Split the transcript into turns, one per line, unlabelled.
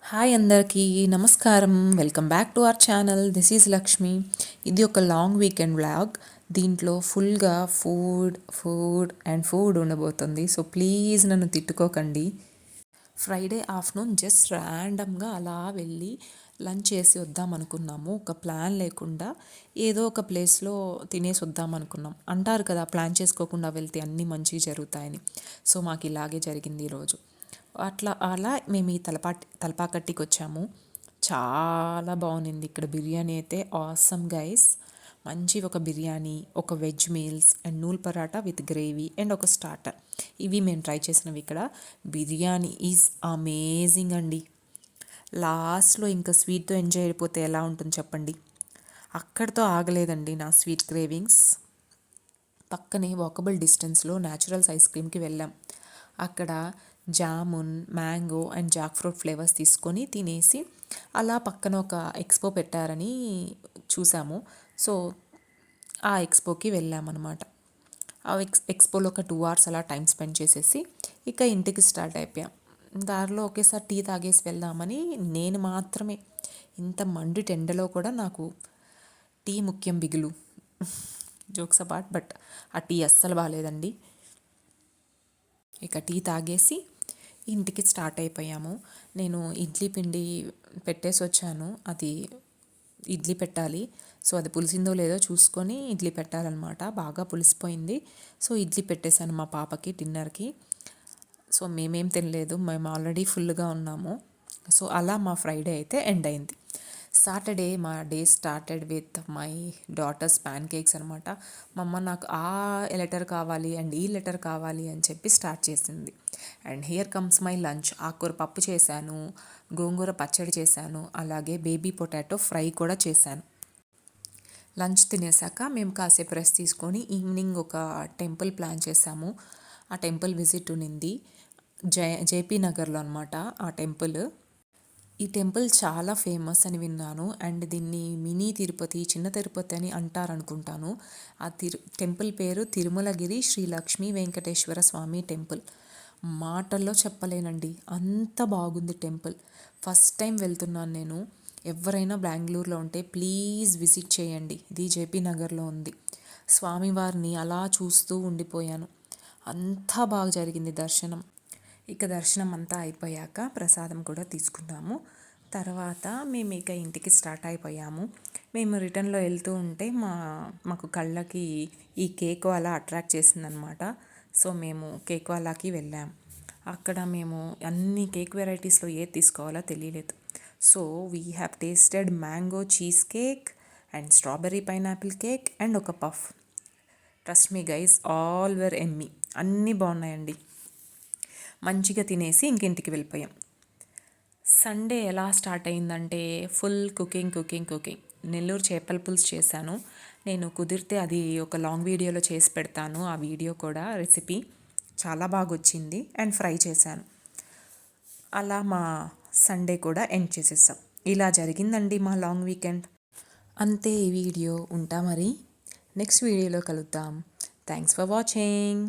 Hi అందరికీ నమస్కారం. Welcome back to our channel. This is Lakshmi. ఇది ఒక లాంగ్ వీకెండ్ వ్లాగ్. దీంట్లో ఫుల్గా ఫుడ్ ఉండబోతుంది. సో ప్లీజ్ నన్ను తిట్టుకోకండి. ఫ్రైడే ఆఫ్టర్నూన్ జస్ట్ ర్యాండమ్గా అలా వెళ్ళి లంచ్ చేసి వద్దాం అనుకున్నాము. ఒక ప్లాన్ లేకుండా ఏదో ఒక ప్లేస్లో తినేసి వద్దాం అనుకున్నాం. అంటారు కదా, ప్లాన్ చేసుకోకుండా వెళ్తే అన్నీ మంచిగా జరుగుతాయని. సో మాకు ఇలాగే జరిగింది ఈరోజు. అలా మేము ఈ తలపాకట్టికి వచ్చాము. చాలా బాగుంది ఇక్కడ బిర్యానీ అయితే. Awesome guys. మంచి ఒక బిర్యానీ, ఒక వెజ్ మీల్స్ అండ్ నూల్ పరాటా విత్ గ్రేవీ అండ్ ఒక స్టార్టర్. ఇవి మేము ట్రై చేసినవి ఇక్కడ. బిర్యానీ ఈజ్ అమేజింగ్ అండి. లాస్ట్లో ఇంకా స్వీట్తో ఎంజాయ్ అయిపోతే ఎలా ఉంటుంది చెప్పండి. అక్కడితో ఆగలేదండి నా స్వీట్ క్రేవింగ్స్. పక్కనే వాకబుల్ డిస్టెన్స్లో న్యాచురల్స్ ఐస్ క్రీమ్కి వెళ్ళాం. అక్కడ jamun, mango and Jack fruit flavours తీసుకొని తినేసి అలా పక్కన ఒక ఎక్స్పో పెట్టారని చూసాము. సో ఆ ఎక్స్పోకి వెళ్ళామన్నమాట. ఆ ఎక్స్పోలో ఒక 2 hours అలా టైం స్పెండ్ చేసేసి ఇక ఇంటికి స్టార్ట్ అయిపోయాం. దారిలో ఒకేసారి టీ తాగేసి వెళ్దామని నేను మాత్రమే. ఇంత మండు టెండలో కూడా నాకు టీ ముఖ్యం బిగులు. జోక్స్ అపార్ట్, బట్ ఆ టీ అస్సలు బాగాలేదండి. ఇక టీ తాగేసి ఇంటికి స్టార్ట్ అయిపోయాము. నేను ఇడ్లీ పిండి పెట్టేసి వచ్చాను. అది ఇడ్లీ పెట్టాలి. సో అది పులిసిందో లేదో చూసుకొని ఇడ్లీ పెట్టాలన్నమాట. బాగా పులిసిపోయింది. సో ఇడ్లీ పెట్టేశాను మా పాపకి డిన్నర్కి. సో మేమేం తినలేదు, మేము ఆల్రెడీ ఫుల్గా ఉన్నాము. సో అలా మా ఫ్రైడే అయితే ఎండ్ అయింది. సాటర్డే మా day started with my daughters pan cakes అనమాట. మా అమ్మ నాకు ఆ లెటర్ కావాలి అండ్ ఈ లెటర్ కావాలి అని చెప్పి స్టార్ట్ చేసింది. And here comes my lunch. ఆకుకూర పప్పు చేశాను, గోంగూర పచ్చడి చేశాను, అలాగే బేబీ పొటాటో ఫ్రై కూడా చేశాను. లంచ్ తినేసాక మేము కాసేపు రెస్ట్ తీసుకొని ఈవినింగ్ ఒక టెంపుల్ ప్లాన్ చేసాము. ఆ టెంపుల్ విజిట్ ఉన్నింది జేపీ నగర్లో అనమాట ఆ టెంపుల్. ఈ టెంపుల్ చాలా ఫేమస్ అని విన్నాను. అండ్ దీన్ని మినీ తిరుపతి, చిన్న తిరుపతి అని అంటారనుకుంటాను. ఆ టెంపుల్ పేరు తిరుమలగిరి శ్రీ లక్ష్మీ వెంకటేశ్వర స్వామి టెంపుల్. మాటల్లో చెప్పలేనండి, అంత బాగుంది టెంపుల్. ఫస్ట్ టైం వెళ్తున్నాను నేను. ఎవరైనా బెంగళూరులో ఉంటే ప్లీజ్ విజిట్ చేయండి. ఇది జేపీ నగర్లో ఉంది. స్వామివారిని అలా చూస్తూ ఉండిపోయాను. అంతా బాగా జరిగింది దర్శనం. ఇక దర్శనం అంతా అయిపోయాక ప్రసాదం కూడా తీసుకున్నాము. తర్వాత మేము ఇక ఇంటికి స్టార్ట్ అయిపోయాము. మేము రిటర్న్లో వెళ్తూ ఉంటే మాకు కళ్ళకి ఈ కేక్ అలా అట్రాక్ట్ చేసిందనమాట. సో మేము కేక్ వాలాకి వెళ్ళాం. అక్కడ మేము అన్ని కేక్ వెరైటీస్లో ఏది తీసుకోవాలో తెలియలేదు. So we have tasted mango cheesecake and strawberry pineapple cake and ఒక puff. Trust me guys, all were yummy. అన్నీ బాగున్నాయండి. మంచిగా తినేసి ఇంకింటికి వెళ్ళిపోయాం. సండే ఎలా స్టార్ట్ అయిందంటే ఫుల్ కుకింగ్. నెల్లూరు చేపల పులుసు చేశాను. నేను కుదిరితే అది ఒక లాంగ్ వీడియోలో చేసి పెడతాను. ఆ వీడియో కూడా రెసిపీ చాలా బాగా వచ్చింది. అండ్ ఫ్రై చేశాను. అలా మా సండే కూడా ఎండ్ చేసేసాం. ఇలా జరిగిందండి మా లాంగ్ వీకెండ్. అంతే ఈ వీడియో. ఉంటా మరి. నెక్స్ట్ వీడియోలో కలుద్దాం. Thanks for watching.